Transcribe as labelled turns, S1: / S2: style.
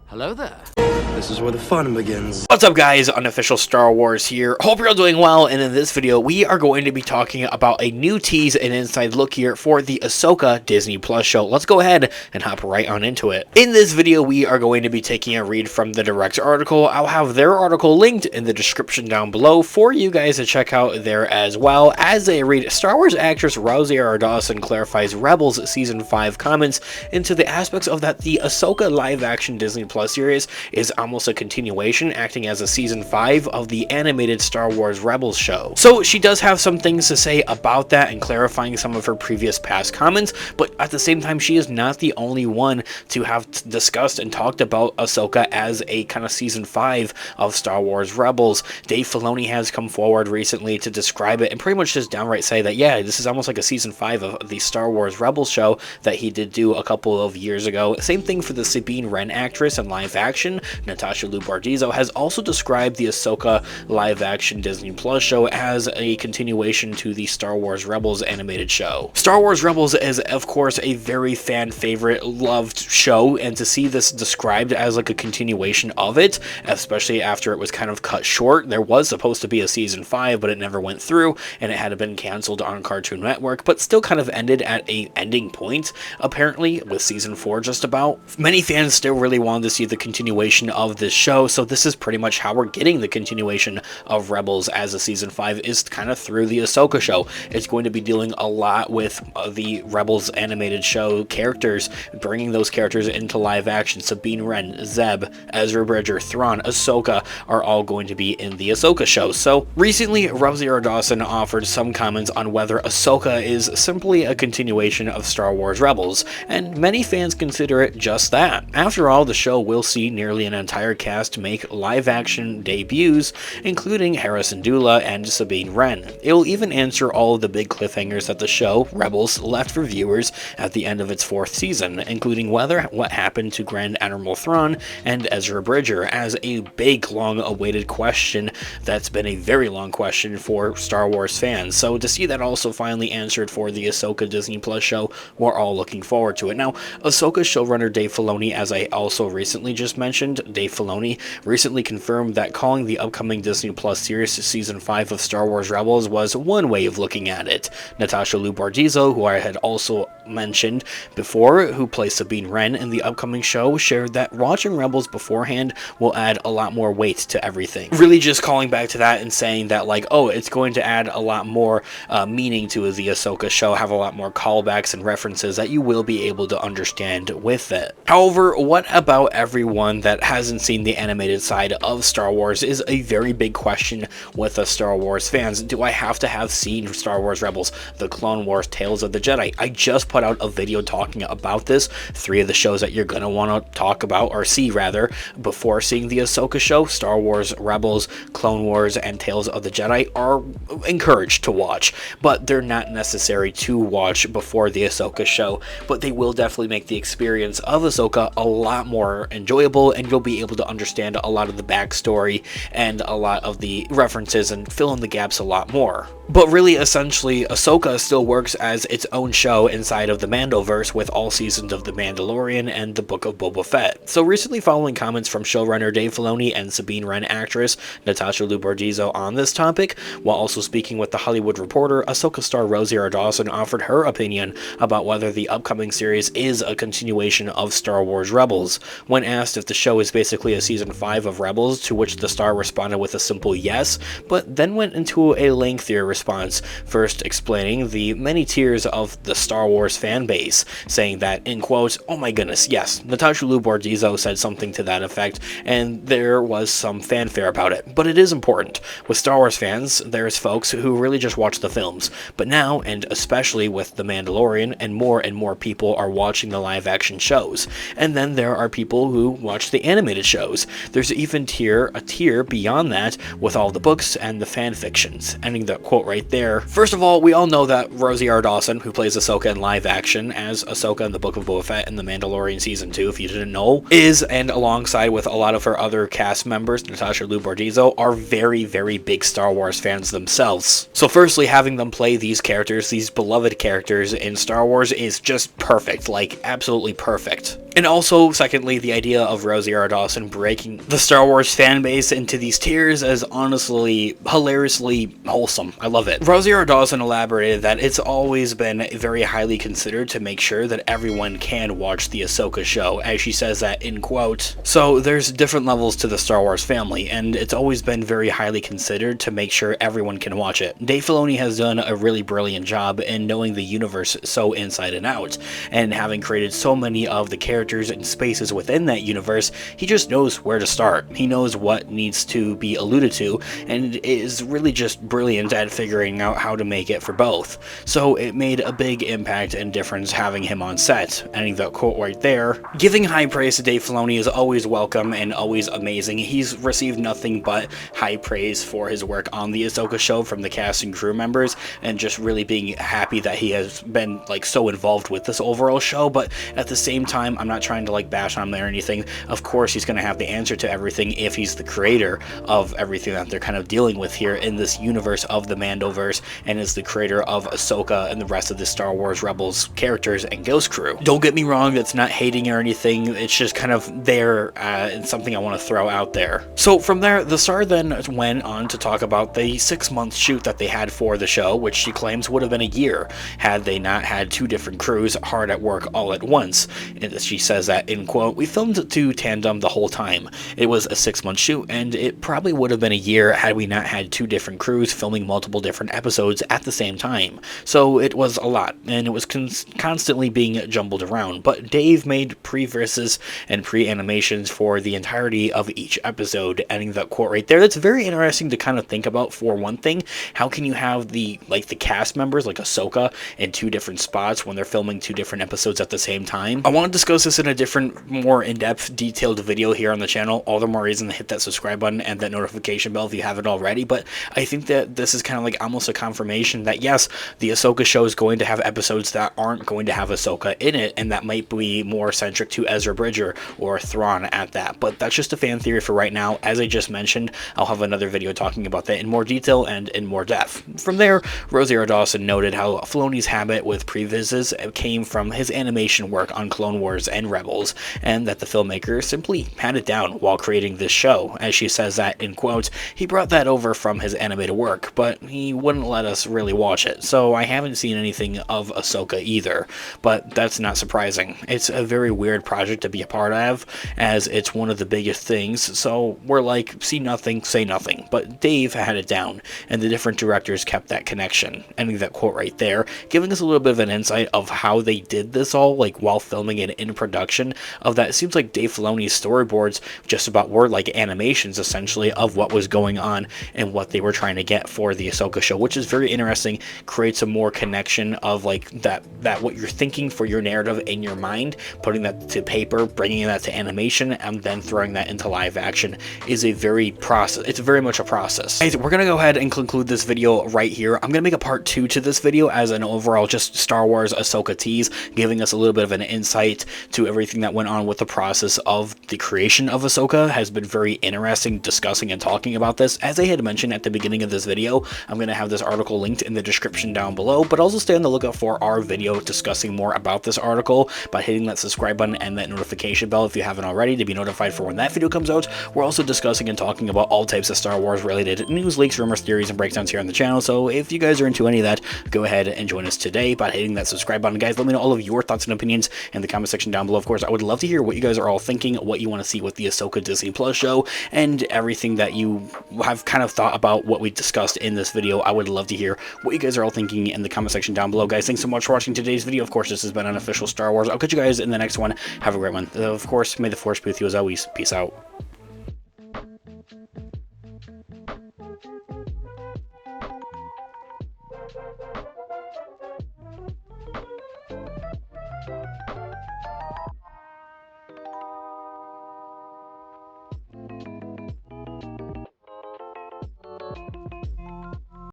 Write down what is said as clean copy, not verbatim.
S1: Hello there. This is where the fun begins.
S2: What's up, guys? Unofficial Star Wars here. Hope you're all doing well, and in this video we are going to be talking about a new tease and inside look here for the Ahsoka Disney Plus show. Let's go ahead and hop right on into it. In this video we are going to be taking a read from the direct article. I'll have their article linked in the description down below for you guys to check out there as well. As they read, Star Wars actress Rosie R. Dawson clarifies Rebels Season 5 comments into the aspects of that the Ahsoka live-action Disney Plus series is almost a continuation, acting as a Season 5 of the animated Star Wars Rebels show. So she does have some things to say about that and clarifying some of her previous past comments, but at the same time she is not the only one to have discussed and talked about Ahsoka as a kind of Season 5 of Star Wars Rebels. Dave Filoni has come forward recently to describe it and pretty much just downright say that, yeah, this is almost like a Season 5 of the Star Wars Rebels show that he did do a couple of years ago. Same thing for the Sabine Wren actress in live action. Natasha Bordizzo has also described the Ahsoka live-action Disney Plus show as a continuation to the Star Wars Rebels animated show. Star Wars Rebels is, of course, a very fan-favorite, loved show, and to see this described as like a continuation of it, especially after it was kind of cut short. There was supposed to be a Season 5, but it never went through, and it had been canceled on Cartoon Network, but still kind of ended at a ending point, apparently, with Season 4 just about. Many fans still really wanted to see the continuation of this show, so this is pretty much how we're getting the continuation of Rebels as a Season 5 is kind of through the Ahsoka show. It's going to be dealing a lot with the Rebels animated show characters, bringing those characters into live action. Sabine Wren, Zeb, Ezra Bridger, Thrawn, Ahsoka are all going to be in the Ahsoka show. So recently, Rosie R. Dawson offered some comments on whether Ahsoka is simply a continuation of Star Wars Rebels, and many fans consider it just that. After all, the show will see nearly an entire cast make live-action debuts, including Harrison Dula and Sabine Wren. It will even answer all of the big cliffhangers that the show, Rebels, left for viewers at the end of its 4th season, including what happened to Grand Admiral Thrawn and Ezra Bridger, as a big, long-awaited question that's been a very long question for Star Wars fans. So to see that also finally answered for the Ahsoka Disney Plus show, we're all looking forward to it. Now, Ahsoka showrunner Dave Filoni, as I also recently just mentioned, Dave Filoni recently confirmed that calling the upcoming Disney Plus series Season 5 of Star Wars Rebels was one way of looking at it. Natasha Bordizzo, who I had also mentioned before, who plays Sabine Wren in the upcoming show, shared that watching Rebels beforehand will add a lot more weight to everything. Really just calling back to that and saying that, like, oh, it's going to add a lot more meaning to the Ahsoka show, have a lot more callbacks and references that you will be able to understand with it. However, what about everyone that hasn't seen the animated side of Star Wars is a very big question with us Star Wars fans. Do I have to have seen Star Wars Rebels, The Clone Wars, Tales of the Jedi? I just put out a video talking about this. 3 of the shows that you're going to want to talk about, or see rather, before seeing the Ahsoka show, Star Wars Rebels, Clone Wars, and Tales of the Jedi, are encouraged to watch, but they're not necessary to watch before the Ahsoka show, but they will definitely make the experience of Ahsoka a lot more enjoyable, and you'll be able to understand a lot of the backstory and a lot of the references and fill in the gaps a lot more. But really, essentially, Ahsoka still works as its own show inside of the Mandoverse, with all seasons of The Mandalorian and the Book of Boba Fett. So recently, following comments from showrunner Dave Filoni and Sabine Wren actress Natasha Bordizzo on this topic, while also speaking with The Hollywood Reporter, Ahsoka star Rosie R. Dawson offered her opinion about whether the upcoming series is a continuation of Star Wars Rebels. When asked if the show is basically a Season 5 of Rebels, to which the star responded with a simple yes, but then went into a lengthier response, first explaining the many tiers of the Star Wars fan base, saying that, in quotes, "Oh my goodness, yes." Natasha Bordizzo said something to that effect, and there was some fanfare about it. But it is important. With Star Wars fans, there's folks who really just watch the films, but now, and especially with The Mandalorian, and more people are watching the live-action shows. And then there are people who watch the animated shows. There's even a tier beyond that with all the books and the fan fictions. Ending the quote right there. First of all, we all know that Rosie R. Dawson, who plays Ahsoka in live action as Ahsoka in the Book of Boba Fett and The Mandalorian Season 2, if you didn't know, is, and alongside with a lot of her other cast members, Natasha Bordizzo, are very, very big Star Wars fans themselves. So firstly, having them play these characters, these beloved characters in Star Wars, is just perfect, like absolutely perfect. And also, secondly, the idea of Rosie R. Dawson breaking the Star Wars fan base into these tiers is honestly hilariously wholesome. I love it. Rosie R. Dawson elaborated that it's always been very highly considered to make sure that everyone can watch the Ahsoka show, as she says that in quote. So there's different levels to the Star Wars family, and it's always been very highly considered to make sure everyone can watch it. Dave Filoni has done a really brilliant job in knowing the universe so inside and out, and having created so many of the characters and spaces within that universe, he just knows where to start. He knows what needs to be alluded to, and is really just brilliant at figuring out how to make it for both. So it made a big impact and difference having him on set. Ending that quote right there. Giving high praise to Dave Filoni is always welcome and always amazing. He's received nothing but high praise for his work on the Ahsoka show from the cast and crew members, and just really being happy that he has been like so involved with this overall show. But at the same time, I'm not trying to like bash on him or anything. Of course he's going to have the answer to everything if he's the creator of everything that they're kind of dealing with here in this universe of the Mandoverse, and is the creator of Ahsoka and the rest of the Star Wars Rebels characters and Ghost Crew. Don't get me wrong, that's not hating or anything, it's just kind of there, and something I want to throw out there. So from there, the star then went on to talk about the 6-month shoot that they had for the show, which she claims would have been a year had they not had 2 different crews hard at work all at once. And she says that in quote, "We filmed 2 tandem the whole time. It was a 6-month shoot, and it probably would have been a year had we not had 2 different crews filming multiple different episodes at the same time. So it was a lot, and it was constantly being jumbled around. But Dave made pre-verses and pre-animations for the entirety of each episode." Ending that quote right there. That's very interesting to kind of think about. For one thing, how can you have the cast members like Ahsoka in 2 different spots when they're filming 2 different episodes at the same time? I want to discuss this in a different, more in-depth, detailed video here on the channel. All the more reason to hit that subscribe button and that notification bell if you haven't already. But I think that this is kind of like almost a confirmation that yes, the Ahsoka show is going to have episodes that aren't going to have Ahsoka in it, and that might be more centric to Ezra Bridger or Thrawn at that. But that's just a fan theory for right now. As I just mentioned, I'll have another video talking about that in more detail and in more depth. From there, Rosie R. Dawson noted how Filoni's habit with pre-vises came from his animation work on Clone Wars and Rebels, and that the filmmaker simply had it down while creating this show. As she says that in quotes, "He brought that over from his animated work, but he wouldn't let us really watch it, so I haven't seen anything of Ahsoka either." But that's not surprising. It's a very weird project to be a part of, as it's one of the biggest things, so we're like, see nothing, say nothing. But Dave had it down, and the different directors kept that connection. Ending that quote right there, giving us a little bit of an insight of how they did this all, like while filming it in production, of that it seems like Dave Filoni's storyboards just about were like animations essentially of what was going on and what they were trying to get for the Ahsoka show, which is very interesting. Creates a more connection of like that what you're thinking for your narrative in your mind, putting that to paper, bringing that to animation, and then throwing that into live action is a very process. It's very much a process. Guys, we're gonna go ahead and conclude this video right here. I'm gonna make a part 2 to this video as an overall just Star Wars Ahsoka tease, giving us a little bit of an insight to everything that went on with the process of the creation of Ahsoka. Has been very interesting discussing and talking about this. As I had mentioned at the beginning of this video, I'm gonna have this article linked in the description down below, but also stay on the lookout for our video discussing more about this article by hitting that subscribe button and that notification bell if you haven't already to be notified for when that video comes out. We're also discussing and talking about all types of Star Wars related news, leaks, rumors, theories, and breakdowns here on the channel, so if you guys are into any of that, go ahead and join us today by hitting that subscribe button. Guys, let me know all of your thoughts and opinions in the comment section down below. Of course, I would love to hear what you guys are all thinking, what you want to see with the Ahsoka Disney Plus show, and everything that you have kind of thought about what we discussed in this video. I would love to hear what you guys are all thinking in the comment section down below. Guys, thanks so much for watching today's video. Of course, this has been Unofficial Star Wars. I'll catch you guys in the next one. Have a great one. Of course, may the Force be with you as always. Peace out.